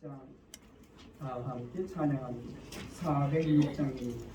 6장 함께 찬양합니다. 406장입니다.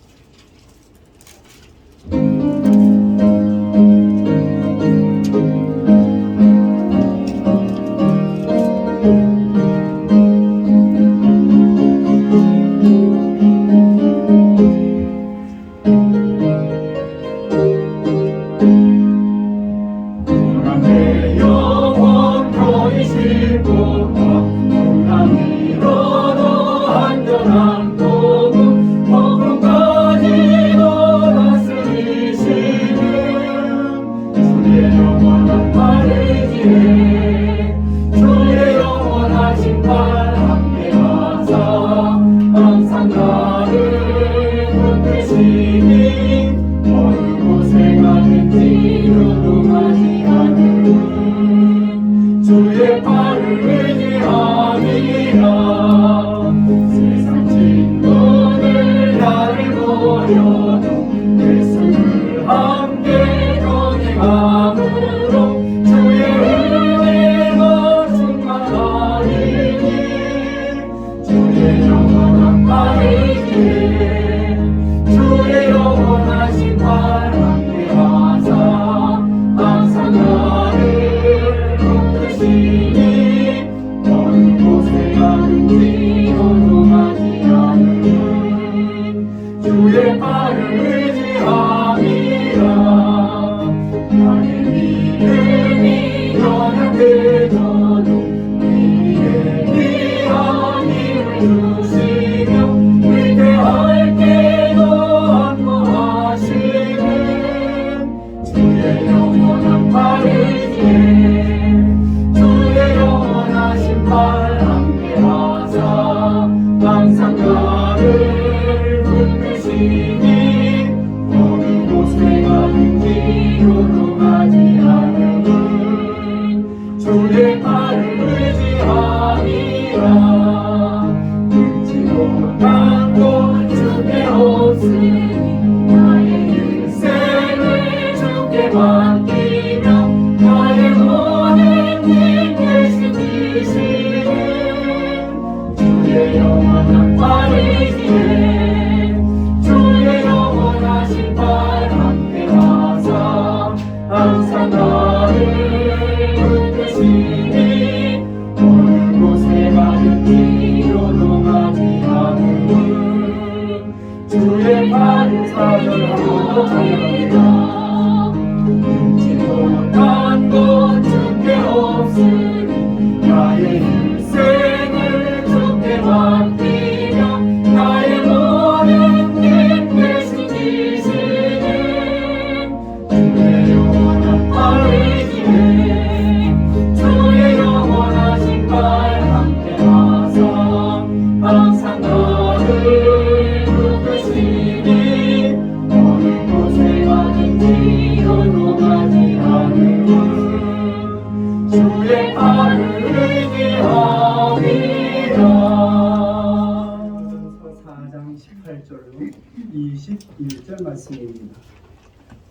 말씀입니다.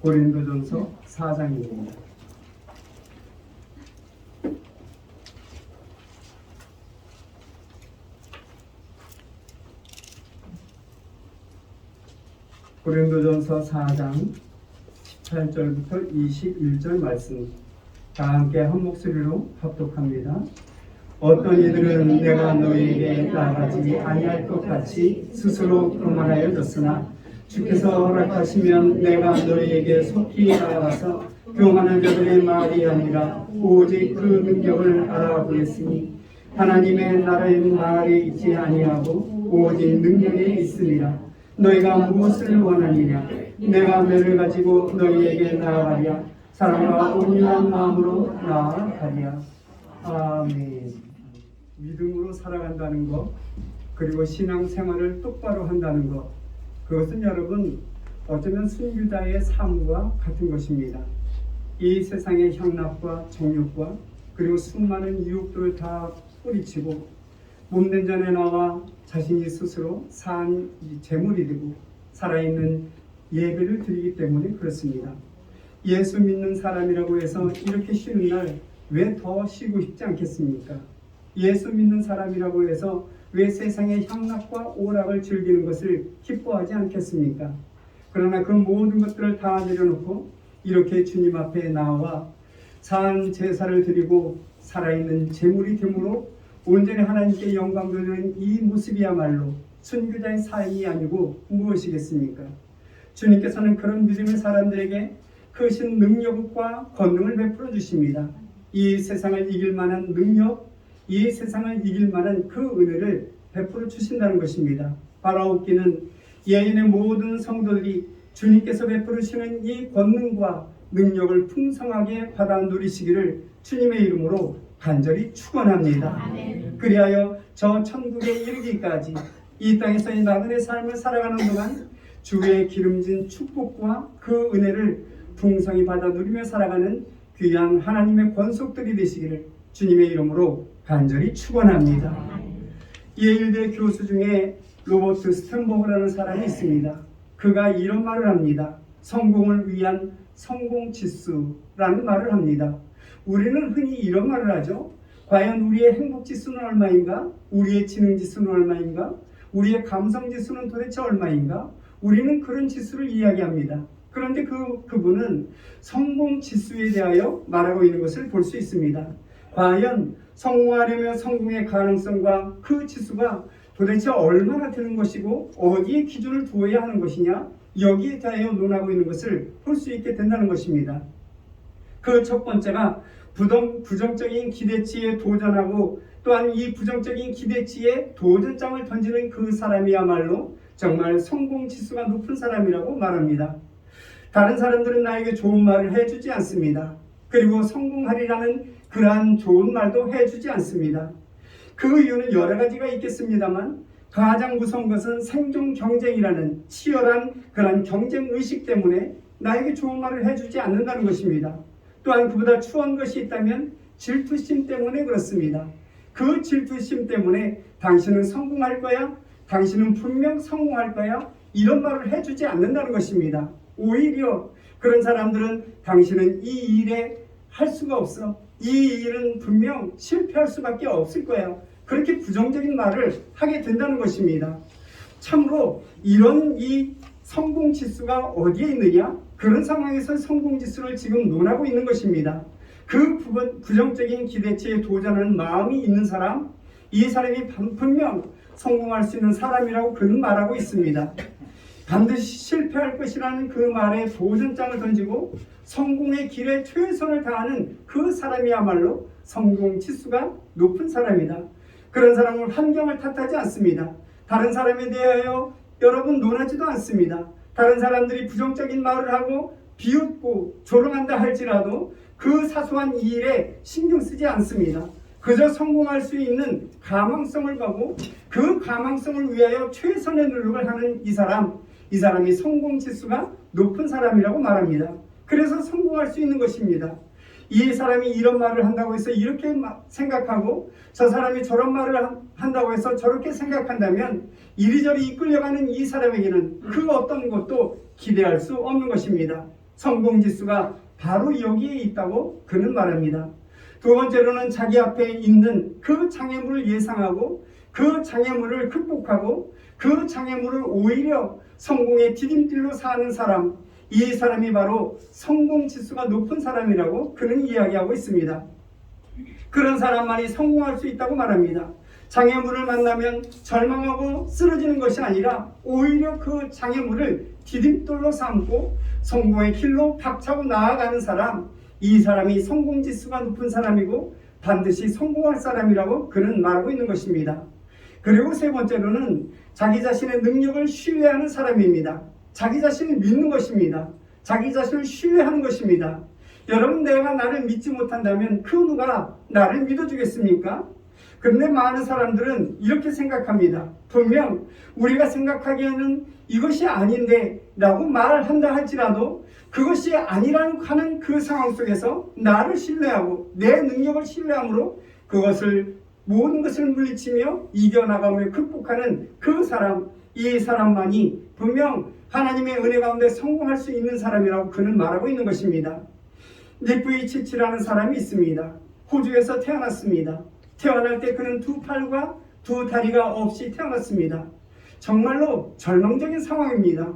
고린도전서 4장입니다. 고린도전서 4장 18절부터 21절 말씀 다 함께 한 목소리로 합독합니다. 어떤 이들은 내가 너희에게 나아가지 아니할 것 같이 스스로 교만하여졌으나 주께서 허락하시면 내가 너희에게 속히 나아가서 교만한 자들의 말이 아니라 오직 그 능력을 알아보겠으니 하나님의 나라의 말에 있지 아니하고 오직 능력에 있으리라. 너희가 무엇을 원하느냐? 내가 너를 가지고 너희에게 나아가랴. 사랑과 온유한 마음으로 나아가랴. 아멘. 믿음으로 살아간다는 것, 그리고 신앙생활을 똑바로 한다는 것, 그것은 여러분 어쩌면 순교자의 삶과 같은 것입니다. 이 세상의 향락과 정욕과 그리고 수많은 유혹들을 다 뿌리치고 몸된 전에 나와 자신이 스스로 산 제물이 되고 살아있는 예배를 드리기 때문에 그렇습니다. 예수 믿는 사람이라고 해서 이렇게 쉬는 날 왜 더 쉬고 싶지 않겠습니까? 예수 믿는 사람이라고 해서 왜 세상의 향락과 오락을 즐기는 것을 기뻐하지 않겠습니까? 그러나 그 모든 것들을 다 내려놓고 이렇게 주님 앞에 나와 산 제사를 드리고 살아있는 제물이 되므로 온전히 하나님께 영광 돌리는 이 모습이야말로 순교자의 삶이 아니고 무엇이겠습니까? 주님께서는 그런 믿음의 사람들에게 크신 능력과 권능을 베풀어 주십니다. 이 세상을 이길 만한 능력, 이 세상을 이길 만한 그 은혜를 베풀어 주신다는 것입니다. 바라옵기는 예인의 모든 성도들이 주님께서 베풀으시는 이 권능과 능력을 풍성하게 받아 누리시기를 주님의 이름으로 간절히 축원합니다. 아멘. 그리하여 저 천국에 이르기까지 이 땅에서의 나그네 삶을 살아가는 동안 주의 기름진 축복과 그 은혜를 풍성히 받아 누리며 살아가는 귀한 하나님의 권속들이 되시기를 주님의 이름으로 간절히 축원합니다. 예일대 교수 중에 로버트 스탠버그라는 사람이 있습니다. 그가 이런 말을 합니다. 성공을 위한 성공지수라는 말을 합니다. 우리는 흔히 이런 말을 하죠. 과연 우리의 행복지수는 얼마인가? 우리의 지능지수는 얼마인가? 우리의 감성지수는 도대체 얼마인가? 우리는 그런 지수를 이야기합니다. 그런데 그분은 성공지수에 대하여 말하고 있는 것을 볼 수 있습니다. 과연 성공하려면 성공의 가능성과 그 지수가 도대체 얼마나 되는 것이고 어디에 기준을 두어야 하는 것이냐, 여기에 대하여 논하고 있는 것을 볼 수 있게 된다는 것입니다. 그 첫 번째가 부정적인 기대치에 도전하고 또한 이 부정적인 기대치에 도전장을 던지는 그 사람이야말로 정말 성공지수가 높은 사람이라고 말합니다. 다른 사람들은 나에게 좋은 말을 해주지 않습니다. 그리고 성공하리라는 그러한 좋은 말도 해주지 않습니다. 그 이유는 여러 가지가 있겠습니다만 가장 무서운 것은 생존 경쟁이라는 치열한 그런 경쟁 의식 때문에 나에게 좋은 말을 해주지 않는다는 것입니다. 또한 그보다 추한 것이 있다면 질투심 때문에 그렇습니다. 그 질투심 때문에 당신은 성공할 거야, 당신은 분명 성공할 거야, 이런 말을 해주지 않는다는 것입니다. 오히려 그런 사람들은 당신은 이 일에 할 수가 없어, 이 일은 분명 실패할 수밖에 없을 거야, 그렇게 부정적인 말을 하게 된다는 것입니다. 참으로 이런 이 성공지수가 어디에 있느냐? 그런 상황에서 성공지수를 지금 논하고 있는 것입니다. 그 부정적인 기대치에 도전하는 마음이 있는 사람, 이 사람이 분명 성공할 수 있는 사람이라고 그는 말하고 있습니다. 반드시 실패할 것이라는 그 말에 도전장을 던지고 성공의 길에 최선을 다하는 그 사람이야말로 성공지수가 높은 사람이다. 그런 사람은 환경을 탓하지 않습니다. 다른 사람에 대하여 여러분 논하지도 않습니다. 다른 사람들이 부정적인 말을 하고 비웃고 조롱한다 할지라도 그 사소한 일에 신경 쓰지 않습니다. 그저 성공할 수 있는 가망성을 가고 그 가망성을 위하여 최선의 노력을 하는 이 사람이 성공지수가 높은 사람이라고 말합니다. 그래서 성공할 수 있는 것입니다. 이 사람이 이런 말을 한다고 해서 이렇게 생각하고 저 사람이 저런 말을 한다고 해서 저렇게 생각한다면 이리저리 이끌려가는 이 사람에게는 그 어떤 것도 기대할 수 없는 것입니다. 성공지수가 바로 여기에 있다고 그는 말합니다. 두 번째로는 자기 앞에 있는 그 장애물을 예상하고 그 장애물을 극복하고 그 장애물을 오히려 성공의 디딤돌로 사는 사람, 이 사람이 바로 성공지수가 높은 사람이라고 그는 이야기하고 있습니다. 그런 사람만이 성공할 수 있다고 말합니다. 장애물을 만나면 절망하고 쓰러지는 것이 아니라 오히려 그 장애물을 디딤돌로 삼고 성공의 길로 박차고 나아가는 사람, 이 사람이 성공지수가 높은 사람이고 반드시 성공할 사람이라고 그는 말하고 있는 것입니다. 그리고 세 번째로는 자기 자신의 능력을 신뢰하는 사람입니다. 자기 자신을 믿는 것입니다. 자기 자신을 신뢰하는 것입니다. 여러분, 내가 나를 믿지 못한다면 그 누가 나를 믿어주겠습니까? 그런데 많은 사람들은 이렇게 생각합니다. 분명 우리가 생각하기에는 이것이 아닌데 라고 말을 한다 할지라도 그것이 아니라는 하는 그 상황 속에서 나를 신뢰하고 내 능력을 신뢰함으로 모든 것을 물리치며 이겨나가며 극복하는 그 사람, 이 사람만이 분명 하나님의 은혜 가운데 성공할 수 있는 사람이라고 그는 말하고 있는 것입니다. 니프이 치치라는 사람이 있습니다. 호주에서 태어났습니다. 태어날 때 그는 두 팔과 두 다리가 없이 태어났습니다. 정말로 절망적인 상황입니다.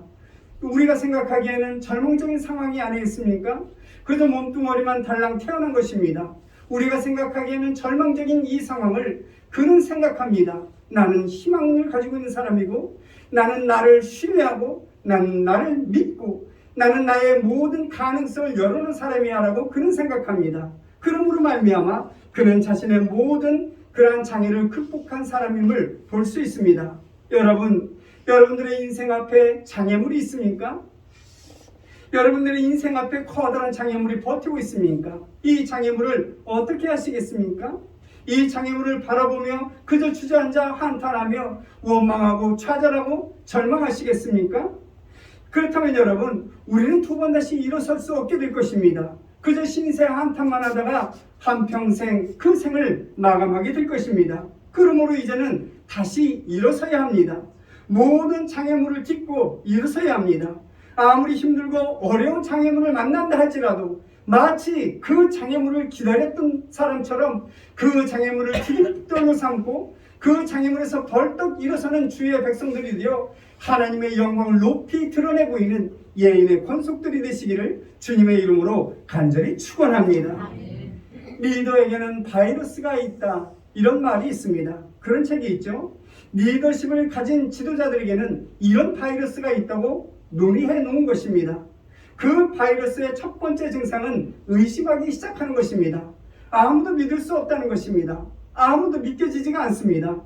우리가 생각하기에는 절망적인 상황이 아니겠습니까? 그저 몸뚱어리만 달랑 태어난 것입니다. 우리가 생각하기에는 절망적인 이 상황을 그는 생각합니다. 나는 희망을 가지고 있는 사람이고, 나는 나를 신뢰하고, 나는 나를 믿고, 나는 나의 모든 가능성을 열어놓은 사람이야 라고 그는 생각합니다. 그러므로 말미암아 그는 자신의 모든 그러한 장애를 극복한 사람임을 볼 수 있습니다. 여러분들의 인생 앞에 장애물이 있습니까? 여러분들의 인생 앞에 커다란 장애물이 버티고 있습니까? 이 장애물을 어떻게 하시겠습니까? 이 장애물을 바라보며 그저 주저앉아 한탄하며 원망하고 좌절하고 절망하시겠습니까? 그렇다면 여러분, 우리는 두 번 다시 일어설 수 없게 될 것입니다. 그저 신세 한탄만 하다가 한평생 그 생을 마감하게 될 것입니다. 그러므로 이제는 다시 일어서야 합니다. 모든 장애물을 딛고 일어서야 합니다. 아무리 힘들고 어려운 장애물을 만난다 할지라도 마치 그 장애물을 기다렸던 사람처럼 그 장애물을 기립돌로 삼고 그 장애물에서 벌떡 일어서는 주의 백성들이 되어 하나님의 영광을 높이 드러내 보이는 예인의 권속들이 되시기를 주님의 이름으로 간절히 축원합니다. 리더에게는 바이러스가 있다, 이런 말이 있습니다. 그런 책이 있죠. 리더십을 가진 지도자들에게는 이런 바이러스가 있다고 논의해 놓은 것입니다. 그 바이러스의 첫 번째 증상은 의심하기 시작하는 것입니다. 아무도 믿을 수 없다는 것입니다. 아무도 믿겨지지가 않습니다.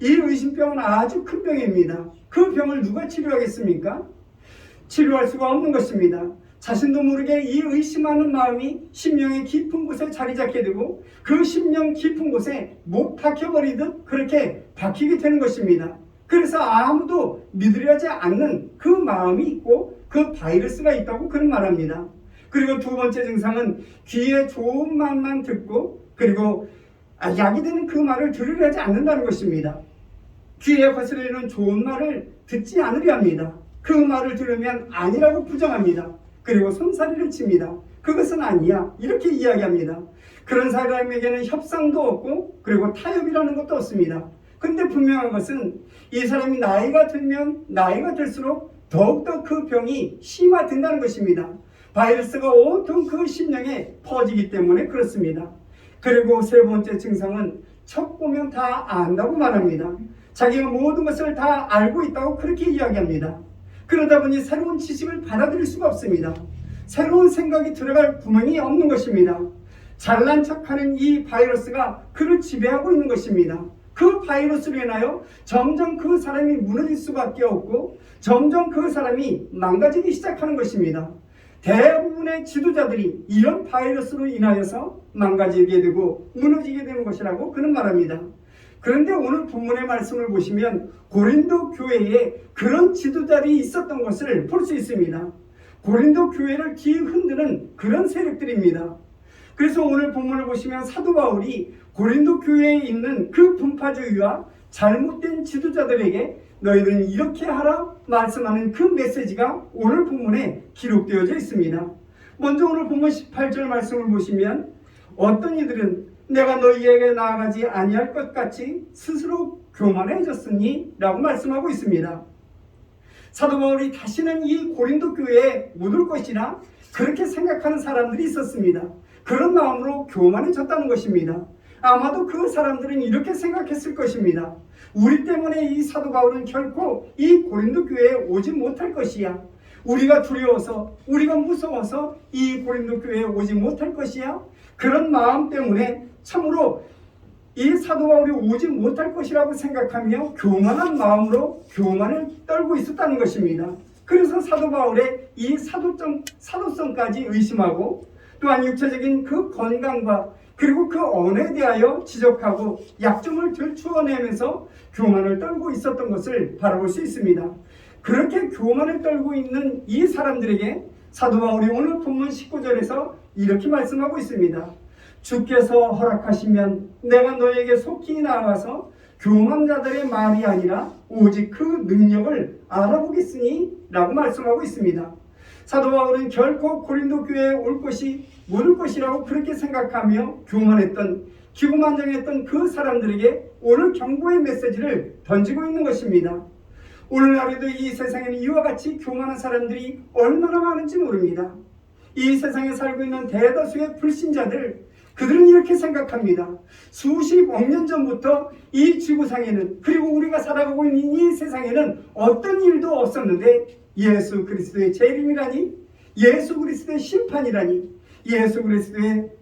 이 의심병은 아주 큰 병입니다. 그 병을 누가 치료하겠습니까? 치료할 수가 없는 것입니다. 자신도 모르게 이 의심하는 마음이 심령의 깊은 곳에 자리 잡게 되고 그 심령 깊은 곳에 못 박혀버리듯 그렇게 박히게 되는 것입니다. 그래서 아무도 믿으려 하지 않는 그 마음이 있고 그 바이러스가 있다고 그런 말합니다. 그리고 두 번째 증상은 귀에 좋은 말만 듣고 그리고 약이 되는 그 말을 들으려 하지 않는다는 것입니다. 귀에 거스르는 좋은 말을 듣지 않으려 합니다. 그 말을 들으면 아니라고 부정합니다. 그리고 손사래를 칩니다. 그것은 아니야, 이렇게 이야기합니다. 그런 사람에게는 협상도 없고 그리고 타협이라는 것도 없습니다. 근데 분명한 것은 이 사람이 나이가 들면 나이가 들수록 더욱더 그 병이 심화된다는 것입니다. 바이러스가 온통 그 심령에 퍼지기 때문에 그렇습니다. 그리고 세 번째 증상은 척 보면 다 안다고 말합니다. 자기가 모든 것을 다 알고 있다고 그렇게 이야기합니다. 그러다 보니 새로운 지식을 받아들일 수가 없습니다. 새로운 생각이 들어갈 구멍이 없는 것입니다. 잘난 척하는 이 바이러스가 그를 지배하고 있는 것입니다. 그 바이러스로 인하여 점점 그 사람이 무너질 수밖에 없고 점점 그 사람이 망가지기 시작하는 것입니다. 대부분의 지도자들이 이런 바이러스로 인하여서 망가지게 되고 무너지게 되는 것이라고 그는 말합니다. 그런데 오늘 본문의 말씀을 보시면 고린도 교회에 그런 지도자들이 있었던 것을 볼 수 있습니다. 고린도 교회를 뒤흔드는 그런 세력들입니다. 그래서 오늘 본문을 보시면 사도 바울이 고린도 교회에 있는 그 분파주의와 잘못된 지도자들에게 너희들은 이렇게 하라 말씀하는 그 메시지가 오늘 본문에 기록되어져 있습니다. 먼저 오늘 본문 18절 말씀을 보시면 어떤 이들은 내가 너희에게 나아가지 아니할 것 같이 스스로 교만해졌으니 라고 말씀하고 있습니다. 사도 바울이 다시는 이 고린도 교회에 못 올 것이라 그렇게 생각하는 사람들이 있었습니다. 그런 마음으로 교만해졌다는 것입니다. 아마도 그 사람들은 이렇게 생각했을 것입니다. 우리 때문에 이 사도 바울은 결코 이 고린도 교회에 오지 못할 것이야. 우리가 두려워서, 우리가 무서워서 이 고린도 교회에 오지 못할 것이야. 그런 마음 때문에 참으로 이 사도 바울이 오지 못할 것이라고 생각하며 교만한 마음으로 교만을 떨고 있었다는 것입니다. 그래서 사도 바울의 이 사도성까지 의심하고 또한 육체적인 그 건강과 그리고 그 언어에 대하여 지적하고 약점을 들추어내면서 교만을 떨고 있었던 것을 바라볼 수 있습니다. 그렇게 교만을 떨고 있는 이 사람들에게 사도 바울이 오늘 본문 19절에서 이렇게 말씀하고 있습니다. 주께서 허락하시면 내가 너에게 속히 나아가서 교만자들의 말이 아니라 오직 그 능력을 알아보겠으니 라고 말씀하고 있습니다. 사도 바울은 결코 고린도 교회에 올 것이 못 올 것이라고 그렇게 생각하며 교만했던 기고만장했던 그 사람들에게 오늘 경고의 메시지를 던지고 있는 것입니다. 오늘날에도 이 세상에는 이와 같이 교만한 사람들이 얼마나 많은지 모릅니다. 이 세상에 살고 있는 대다수의 불신자들, 그들은 이렇게 생각합니다. 수십억 년 전부터 이 지구상에는, 그리고 우리가 살아가고 있는 이 세상에는 어떤 일도 없었는데 예수 그리스도의 재림이라니, 예수 그리스도의 심판이라니, 예수 그리스도의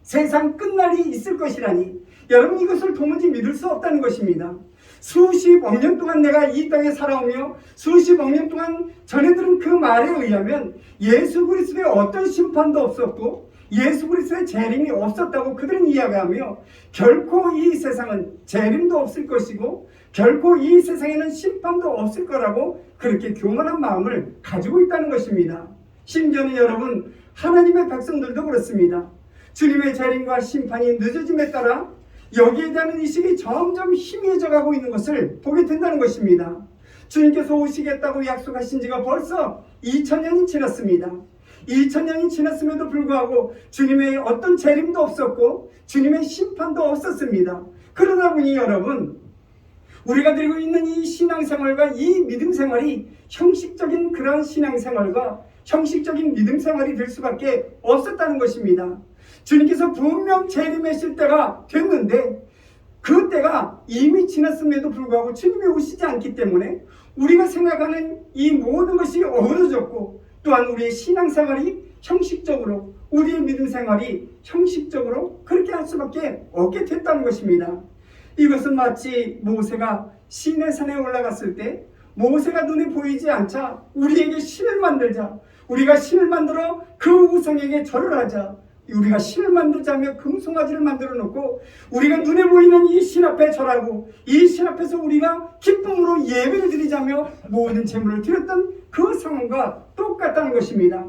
세상 끝날이 있을 것이라니, 여러분 이것을 도무지 믿을 수 없다는 것입니다. 수십억 년 동안 내가 이 땅에 살아오며 수십억 년 동안 전해 들은 그 말에 의하면 예수 그리스도의 어떤 심판도 없었고 예수 그리스도의 재림이 없었다고 그들은 이야기하며, 결코 이 세상은 재림도 없을 것이고 결코 이 세상에는 심판도 없을 거라고 그렇게 교만한 마음을 가지고 있다는 것입니다. 심지어는 여러분, 하나님의 백성들도 그렇습니다. 주님의 재림과 심판이 늦어짐에 따라 여기에 대한 의식이 점점 희미해져 가고 있는 것을 보게 된다는 것입니다. 주님께서 오시겠다고 약속하신 지가 벌써 2000년이 지났습니다. 2000년이 지났음에도 불구하고 주님의 어떤 재림도 없었고 주님의 심판도 없었습니다. 그러다 보니 여러분, 우리가 들고 있는 이 신앙생활과 이 믿음생활이 형식적인 그런 신앙생활과 형식적인 믿음생활이 될 수밖에 없었다는 것입니다. 주님께서 분명 재림하실 때가 됐는데 그 때가 이미 지났음에도 불구하고 주님이 오시지 않기 때문에 우리가 생각하는 이 모든 것이 어그러졌고, 또한 우리의 신앙생활이 형식적으로, 우리의 믿음생활이 형식적으로 그렇게 할 수밖에 없게 됐다는 것입니다. 이것은 마치 모세가 시내산에 올라갔을 때 모세가 눈에 보이지 않자 우리에게 신을 만들자, 우리가 신을 만들어 그 우상에게 절을 하자, 우리가 신을 만들자며 금송아지를 만들어 놓고 우리가 눈에 보이는 이 신 앞에 절하고 이 신 앞에서 우리가 기쁨으로 예배를 드리자며 모든 재물을 드렸던 그 상황과 똑같다는 것입니다.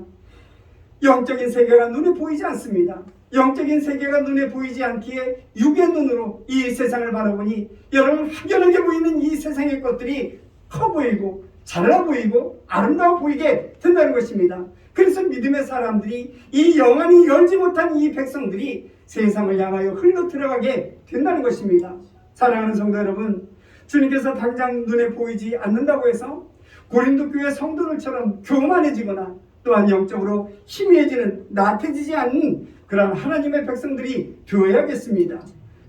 영적인 세계가 눈에 보이지 않습니다. 영적인 세계가 눈에 보이지 않기에 육의 눈으로 이 세상을 바라보니 여러분, 확연하게 보이는 이 세상의 것들이 커 보이고 잘나 보이고 아름다워 보이게 된다는 것입니다. 그래서 믿음의 사람들이, 이 영안이 열지 못한 이 백성들이 세상을 향하여 흘러 들어가게 된다는 것입니다. 사랑하는 성도 여러분, 주님께서 당장 눈에 보이지 않는다고 해서 고린도 교회 성도들처럼 교만해지거나 또한 영적으로 희미해지는, 나태해지지 않는 그런 하나님의 백성들이 되어야겠습니다.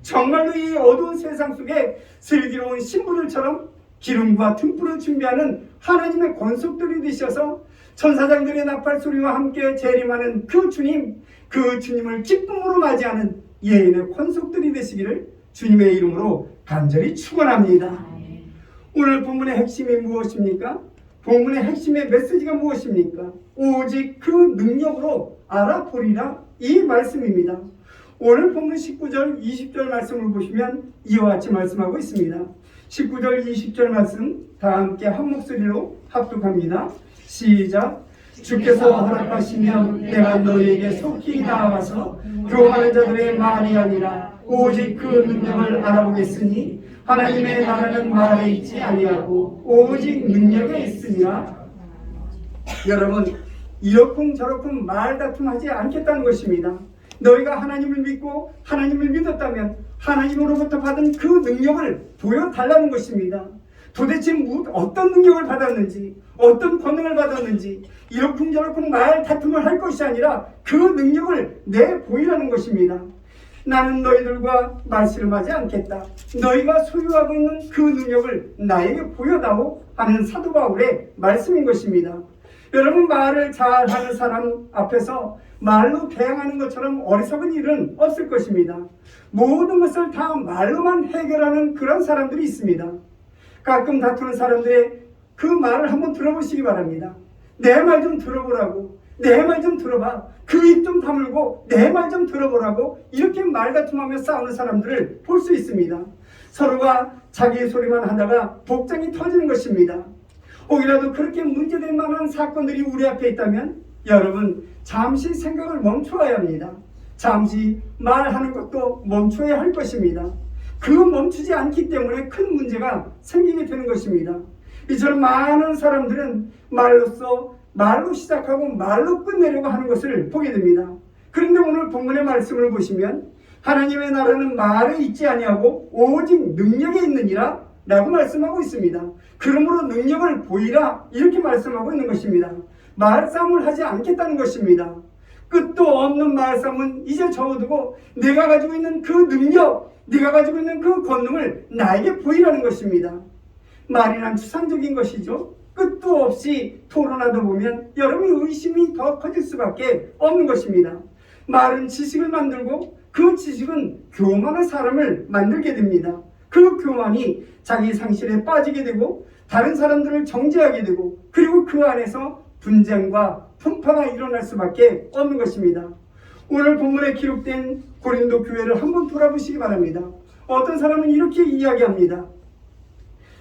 정말로 이 어두운 세상 속에 슬기로운 신부들처럼 기름과 등불을 준비하는 하나님의 권속들이 되셔서 천사장들의 나팔 소리와 함께 재림하는 그 주님, 그 주님을 기쁨으로 맞이하는 예인의 권속들이 되시기를 주님의 이름으로 간절히 축원합니다. 오늘 본문의 핵심이 무엇입니까? 본문의 핵심의 메시지가 무엇입니까? 오직 그 능력으로 알아보리라, 이 말씀입니다. 오늘 본문 19절 20절 말씀을 보시면 이와 같이 말씀하고 있습니다. 19절 20절 말씀 다 함께 한 목소리로 합독합니다. 시작. 주께서 허락하시면 내가 너희에게 속히 나아가서 교만한 자들의 말이 아니라 오직 그 능력을 알아보겠으니 하나님의 나라는 말에 있지 아니하고 오직 능력에 있으니라. 여러분, 이러쿵 저러쿵 말다툼하지 않겠다는 것입니다. 너희가 하나님을 믿고 하나님을 믿었다면 하나님으로부터 받은 그 능력을 보여달라는 것입니다. 도대체 어떤 능력을 받았는지, 어떤 권능을 받았는지 이러쿵저러쿵 말다툼을 할 것이 아니라 그 능력을 내보이라는 것입니다. 나는 너희들과 말씨름하지 않겠다. 너희가 소유하고 있는 그 능력을 나에게 보여다오 하는 사도 바울의 말씀인 것입니다. 여러분, 말을 잘하는 사람 앞에서 말로 대항하는 것처럼 어리석은 일은 없을 것입니다. 모든 것을 다 말로만 해결하는 그런 사람들이 있습니다. 가끔 다투는 사람들의 그 말을 한번 들어보시기 바랍니다. 내 말 좀 들어보라고, 내 말 좀 들어봐, 그 입 좀 다물고 내 말 좀 들어보라고, 이렇게 말다툼하며 싸우는 사람들을 볼 수 있습니다. 서로가 자기 소리만 하다가 복장이 터지는 것입니다. 혹이라도 그렇게 문제될 만한 사건들이 우리 앞에 있다면 여러분, 잠시 생각을 멈춰야 합니다. 잠시 말하는 것도 멈춰야 할 것입니다. 그 멈추지 않기 때문에 큰 문제가 생기게 되는 것입니다. 이처럼 많은 사람들은 말로 시작하고 말로 끝내려고 하는 것을 보게 됩니다. 그런데 오늘 본문의 말씀을 보시면 하나님의 나라는 말에 있지 아니하고 오직 능력에 있느니라 라고 말씀하고 있습니다. 그러므로 능력을 보이라 이렇게 말씀하고 있는 것입니다. 말싸움을 하지 않겠다는 것입니다. 끝도 없는 말싸움은 이제 접어두고 내가 가지고 있는 그 능력, 네가 가지고 있는 그 권능을 나에게 보이라는 것입니다. 말이란 추상적인 것이죠. 끝도 없이 토론하다 보면 여러분의 의심이 더 커질 수밖에 없는 것입니다. 말은 지식을 만들고 그 지식은 교만한 사람을 만들게 됩니다. 그 교만이 자기 상실에 빠지게 되고 다른 사람들을 정죄하게 되고 그리고 그 안에서 분쟁과 분파가 일어날 수밖에 없는 것입니다. 오늘 본문에 기록된 고린도 교회를 한번 돌아보시기 바랍니다. 어떤 사람은 이렇게 이야기합니다.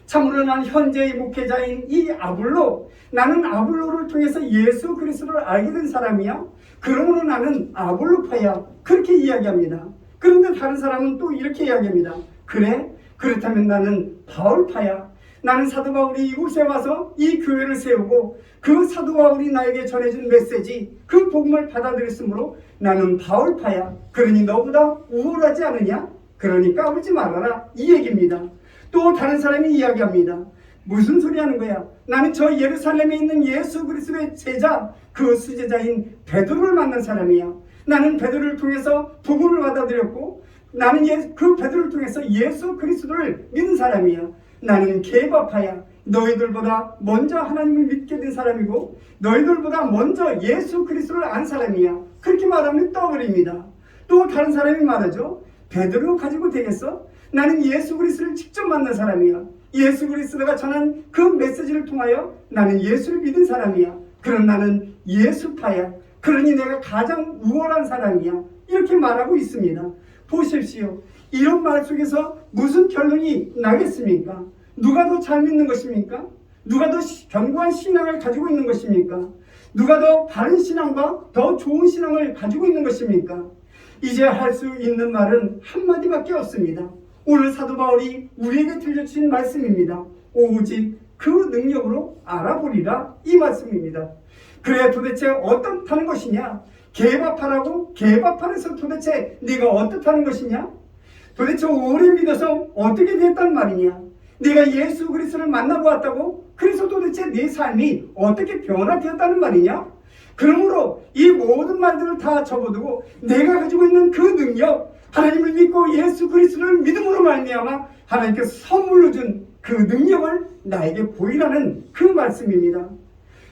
참으로 난 현재의 목회자인 이 아볼로, 나는 아볼로를 통해서 예수 그리스도를 알게 된 사람이야. 그러므로 나는 아볼로파야. 그렇게 이야기합니다. 그런데 다른 사람은 또 이렇게 이야기합니다. 그래? 그렇다면 나는 바울파야. 나는 사도 바울이 이곳에 와서 이 교회를 세우고 그 사도 바울이 나에게 전해준 메시지, 그 복음을 받아들였으므로 나는 바울파야. 그러니 너보다 우월하지 않으냐? 그러니 까불지 말아라. 이 얘기입니다. 또 다른 사람이 이야기합니다. 무슨 소리 하는 거야? 나는 저 예루살렘에 있는 예수 그리스도의 제자, 그 수제자인 베드로를 만난 사람이야. 나는 베드로를 통해서 복음을 받아들였고 나는 그 베드로를 통해서 예수 그리스도를 믿은 사람이야. 나는 개바파야. 너희들보다 먼저 하나님을 믿게 된 사람이고 너희들보다 먼저 예수 그리스도를 안 사람이야. 그렇게 말하면 떠버립니다. 또 다른 사람이 말하죠. 베드로 가지고 되겠어? 나는 예수 그리스도를 직접 만난 사람이야. 예수 그리스도가 전한 그 메시지를 통하여 나는 예수를 믿은 사람이야. 그럼 나는 예수파야. 그러니 내가 가장 우월한 사람이야. 이렇게 말하고 있습니다. 보십시오. 이런 말 속에서 무슨 결론이 나겠습니까? 누가 더 잘 믿는 것입니까? 누가 더 견고한 신앙을 가지고 있는 것입니까? 누가 더 바른 신앙과 더 좋은 신앙을 가지고 있는 것입니까? 이제 할 수 있는 말은 한마디밖에 없습니다. 오늘 사도 바울이 우리에게 들려주신 말씀입니다. 오직 그 능력으로 알아보리라 이 말씀입니다. 그래 도대체 어떻다는 것이냐? 개바파라고? 개바파에서 도대체 네가 어떻다는 것이냐? 도대체 오래 믿어서 어떻게 됐단 말이냐? 네가 예수 그리스도를 만나보았다고? 그래서 도대체 네 삶이 어떻게 변화되었다는 말이냐? 그러므로 이 모든 말들을 다 접어두고 내가 가지고 있는 그 능력, 하나님을 믿고 예수 그리스도를 믿음으로 말미암아 하나님께서 선물로 준 그 능력을 나에게 보이라는 그 말씀입니다.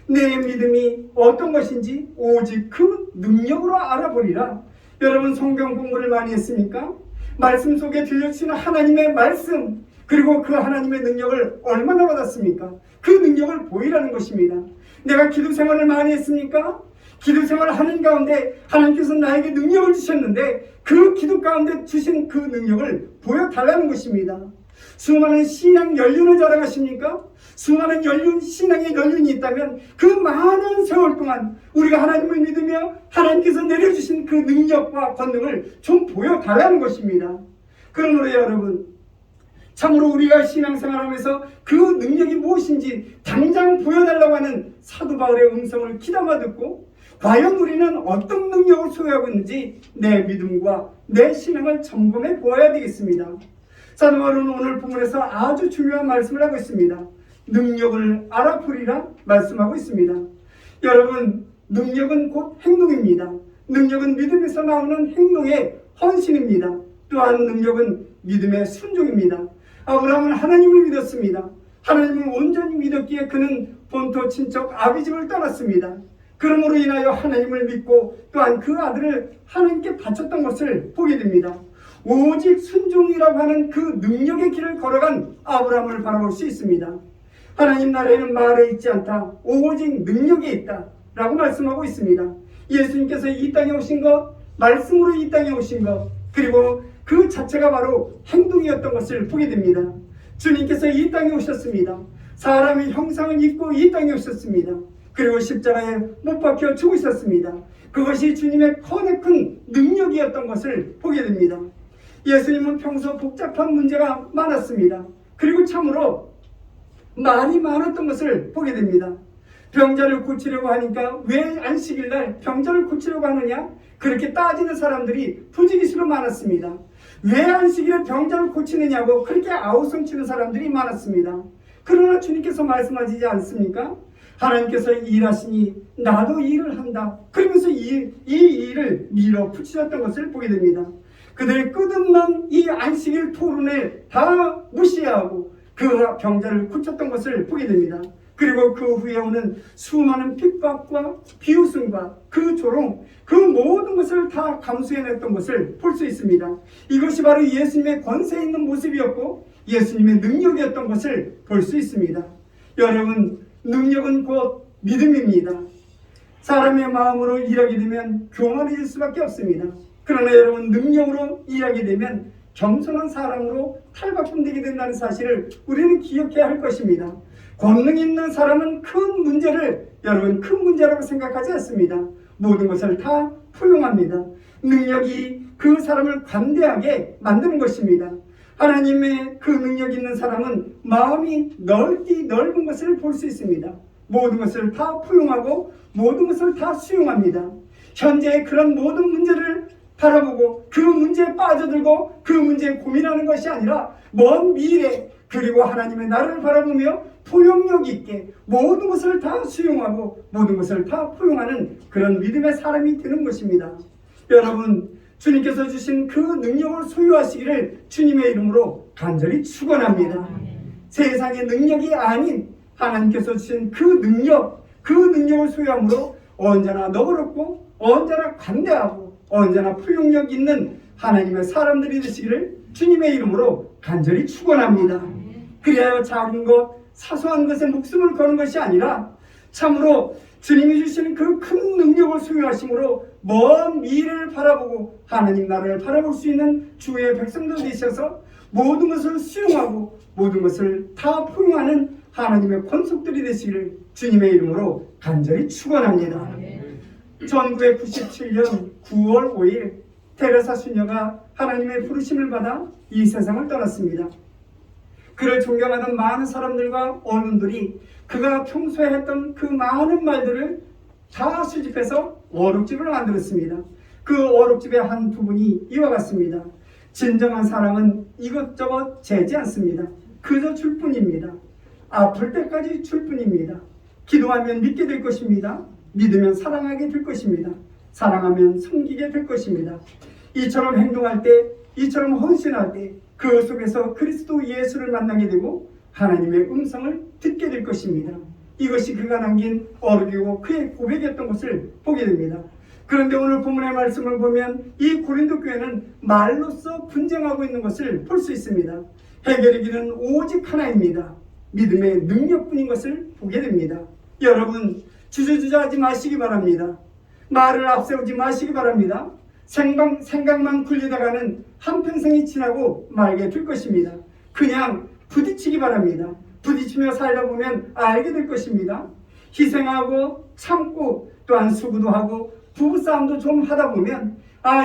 내 믿음이 어떤 것인지 오직 그 능력으로 알아보리라. 여러분 성경 공부를 많이 했습니까? 말씀 속에 들려주시는 하나님의 말씀, 그리고 그 하나님의 능력을 얼마나 받았습니까? 그 능력을 보이라는 것입니다. 내가 기도 생활을 많이 했습니까? 기도 생활을 하는 가운데 하나님께서 나에게 능력을 주셨는데 그 기도 가운데 주신 그 능력을 보여달라는 것입니다. 수많은 신앙 연륜을 자랑하십니까? 수많은 신앙의 연륜이 있다면 그 많은 세월 동안 우리가 하나님을 믿으며 하나님께서 내려주신 그 능력과 권능을 좀 보여달라는 것입니다. 그러므로 여러분, 참으로 우리가 신앙생활하면서 그 능력이 무엇인지 당장 보여달라고 하는 사도 바울의 음성을 귀담아 듣고 과연 우리는 어떤 능력을 소유하고 있는지 내 믿음과 내 신앙을 점검해 보아야 되겠습니다. 사도 바울은 오늘 본문에서 아주 중요한 말씀을 하고 있습니다. 능력을 알아보리라 말씀하고 있습니다. 여러분, 능력은 곧 행동입니다. 능력은 믿음에서 나오는 행동의 헌신입니다. 또한 능력은 믿음의 순종입니다. 아브라함은 하나님을 믿었습니다. 하나님을 온전히 믿었기에 그는 본토 친척 아비집을 떠났습니다. 그러므로 인하여 하나님을 믿고 또한 그 아들을 하나님께 바쳤던 것을 보게 됩니다. 오직 순종이라고 하는 그 능력의 길을 걸어간 아브라함을 바라볼 수 있습니다. 하나님 나라에는 말에 있지 않다. 오직 능력에 있다. 라고 말씀하고 있습니다. 예수님께서 이 땅에 오신 것, 말씀으로 이 땅에 오신 것, 그리고 그 자체가 바로 행동이었던 것을 보게 됩니다. 주님께서 이 땅에 오셨습니다. 사람의 형상을 입고 이 땅에 오셨습니다. 그리고 십자가에 못 박혀 죽으셨습니다. 그것이 주님의 커다큰 능력이었던 것을 보게 됩니다. 예수님은 평소 복잡한 문제가 많았습니다. 그리고 참으로 말이 많았던 것을 보게 됩니다. 병자를 고치려고 하니까 왜 안식일날 병자를 고치려고 하느냐? 그렇게 따지는 사람들이 부지기수로 많았습니다. 왜 안식일에 병자를 고치느냐고 그렇게 아우성치는 사람들이 많았습니다. 그러나 주님께서 말씀하시지 않습니까? 하나님께서 일하시니 나도 일을 한다. 그러면서 이 일을 밀어붙이셨던 것을 보게 됩니다. 그들의 끝없는 이 안식일 토론을 다 무시하고 그 병자를 고쳤던 것을 보게 됩니다. 그리고 그 후에 오는 수많은 핍박과 비웃음과 그 조롱, 그 모든 것을 다 감수해냈던 것을 볼 수 있습니다. 이것이 바로 예수님의 권세 있는 모습이었고 예수님의 능력이었던 것을 볼 수 있습니다. 여러분, 능력은 곧 믿음입니다. 사람의 마음으로 일하게 되면 교만해질 수밖에 없습니다. 그러나 여러분, 능력으로 일하게 되면 겸손한 사람으로 탈바꿈되게 된다는 사실을 우리는 기억해야 할 것입니다. 권능 있는 사람은 큰 문제를 여러분 큰 문제라고 생각하지 않습니다. 모든 것을 다 포용합니다. 능력이 그 사람을 관대하게 만드는 것입니다. 하나님의 그 능력 있는 사람은 마음이 넓은 것을 볼 수 있습니다. 모든 것을 다 포용하고 모든 것을 다 수용합니다. 현재의 그런 모든 문제를 바라보고 그 문제에 빠져들고 그 문제에 고민하는 것이 아니라 먼 미래 그리고 하나님의 나라를 바라보며 포용력 있게 모든 것을 다 수용하고 모든 것을 다 포용하는 그런 믿음의 사람이 되는 것입니다. 여러분, 주님께서 주신 그 능력을 소유하시기를 주님의 이름으로 간절히 축원합니다. 세상의 능력이 아닌 하나님께서 주신 그 능력을 소유함으로 언제나 너그럽고 언제나 관대하고 언제나 포용력 있는 하나님의 사람들이 되시기를 주님의 이름으로 간절히 축원합니다. 그리하여 작은 것, 사소한 것에 목숨을 거는 것이 아니라 참으로 주님이 주시는 그 큰 능력을 소유하심으로 먼 미래를 바라보고 하나님 나라를 바라볼 수 있는 주의 백성들 되셔서 모든 것을 수용하고 모든 것을 다 포용하는 하나님의 권속들이 되시기를 주님의 이름으로 간절히 축원합니다. 1997년 9월 5일 테레사 수녀가 하나님의 부르심을 받아 이 세상을 떠났습니다. 그를 존경하던 많은 사람들과 언론들이 그가 평소에 했던 그 많은 말들을 다 수집해서 어록집을 만들었습니다. 그 어록집의 한 부분이 이와 같습니다. 진정한 사랑은 이것저것 재지 않습니다. 그저 줄 뿐입니다. 아플 때까지 줄 뿐입니다. 기도하면 믿게 될 것입니다. 믿으면 사랑하게 될 것입니다. 사랑하면 섬기게 될 것입니다. 이처럼 행동할 때, 이처럼 헌신할 때 그 속에서 그리스도 예수를 만나게 되고 하나님의 음성을 듣게 될 것입니다. 이것이 그가 남긴 어록이고 그의 고백이었던 것을 보게 됩니다. 그런데 오늘 본문의 말씀을 보면 이 고린도 교회는 말로써 분쟁하고 있는 것을 볼 수 있습니다. 해결의 길은 오직 하나입니다. 믿음의 능력뿐인 것을 보게 됩니다. 여러분, 주저주저하지 마시기 바랍니다. 말을 앞세우지 마시기 바랍니다. 생각만 굴리다가는 한평생이 지나고 말게 될 것입니다. 그냥 부딪히기 바랍니다. 부딪히며 살다 보면 알게 될 것입니다. 희생하고 참고 또한 수고도 하고 부부싸움도 좀 하다 보면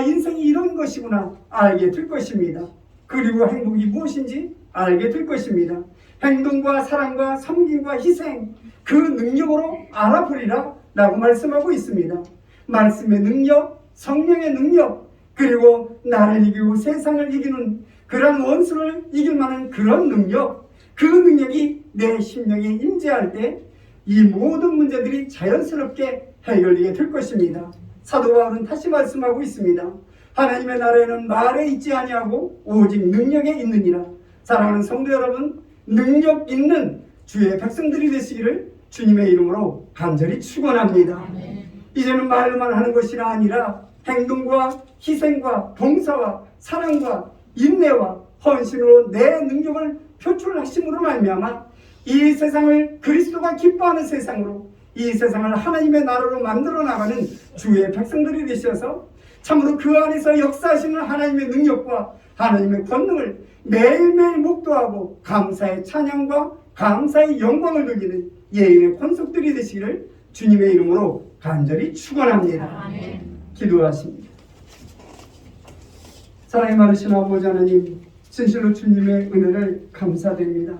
인생이 이런 것이구나 알게 될 것입니다. 그리고 행복이 무엇인지 알게 될 것입니다. 행동과 사랑과 섬김과 희생 그 능력으로 알아보리라 라고 말씀하고 있습니다. 말씀의 능력, 성령의 능력, 그리고 나를 이기고 세상을 이기는 그런 원수를 이길 만한 그런 능력, 그 능력이 내 심령에 임재할 때 이 모든 문제들이 자연스럽게 해결되게 될 것입니다. 사도 바울은 다시 말씀하고 있습니다. 하나님의 나라에는 말에 있지 아니하고 오직 능력에 있느니라. 사랑하는 성도 여러분, 능력 있는 주의 백성들이 되시기를 주님의 이름으로 간절히 축원합니다. 이제는 말만 하는 것이 아니라 행동과 희생과 봉사와 사랑과 인내와 헌신으로 내 능력을 표출하심으로 말미암아 이 세상을 그리스도가 기뻐하는 세상으로, 이 세상을 하나님의 나라로 만들어 나가는 주의 백성들이 되셔서 참으로 그 안에서 역사하시는 하나님의 능력과 하나님의 권능을 매일매일 목도하고 감사의 찬양과 감사의 영광을 돌리는 예인의 권속들이 되시기를 주님의 이름으로 간절히 축원합니다. 기도하십니다. 사랑이 많으신 아버지 하나님, 진실로 주님의 은혜를 감사드립니다.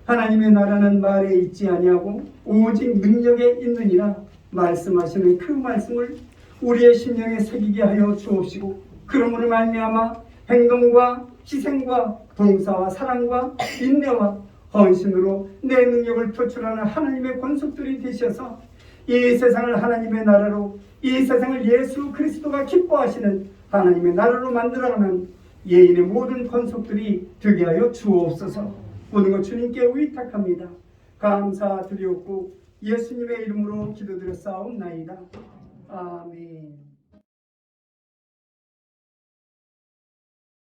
하나님의 나라는 말에 있지 아니하고 오직 능력에 있느니라 말씀하시는 그 말씀을 우리의 심령에 새기게 하여 주옵시고, 그러므로 말미암아 행동과 희생과 봉사와 사랑과 인내와 헌신으로 내 능력을 표출하는 하나님의 권속들이 되셔서 이 세상을 하나님의 나라로, 이 세상을 예수 그리스도가 기뻐하시는 하나님의 나라로 만들어가는 예인의 모든 권속들이 되게 하여 주옵소서. 모든 것 주님께 의탁합니다. 감사드리옵고 예수님의 이름으로 기도드렸사옵나이다. 아멘.